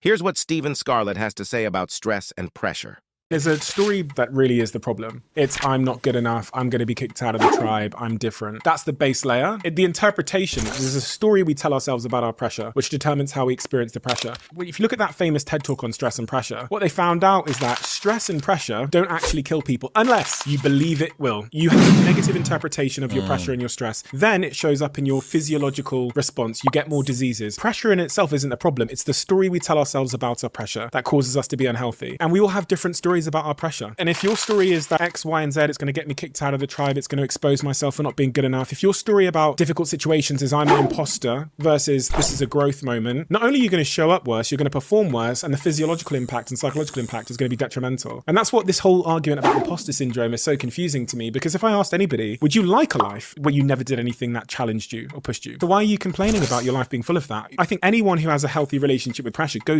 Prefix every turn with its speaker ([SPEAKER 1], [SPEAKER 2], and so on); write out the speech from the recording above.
[SPEAKER 1] Here's what Stephen Scarlett has to say about stress and pressure.
[SPEAKER 2] There's a story that really is the problem. It's I'm not good enough, I'm going to be kicked out of the tribe, I'm different. That's the base layer. The interpretation is a story we tell ourselves about our pressure, which determines how we experience the pressure. If you look at that famous TED talk on stress and pressure, what they found out is that stress and pressure don't actually kill people unless you believe it will. You have a negative interpretation of your pressure and your stress. Then it shows up in your physiological response. You get more diseases. Pressure in itself isn't the problem. It's the story we tell ourselves about our pressure that causes us to be unhealthy. And we all have different stories about our pressure. And if your story is that X, Y, and Z, it's going to get me kicked out of the tribe, it's going to expose myself for not being good enough. If your story about difficult situations is I'm an imposter versus this is a growth moment, not only are you going to show up worse, you're going to perform worse, and the physiological impact and psychological impact is going to be detrimental. And that's what this whole argument about imposter syndrome is so confusing to me, because if I asked anybody, would you like a life where you never did anything that challenged you or pushed you? So why are you complaining about your life being full of that? I think anyone who has a healthy relationship with pressure goes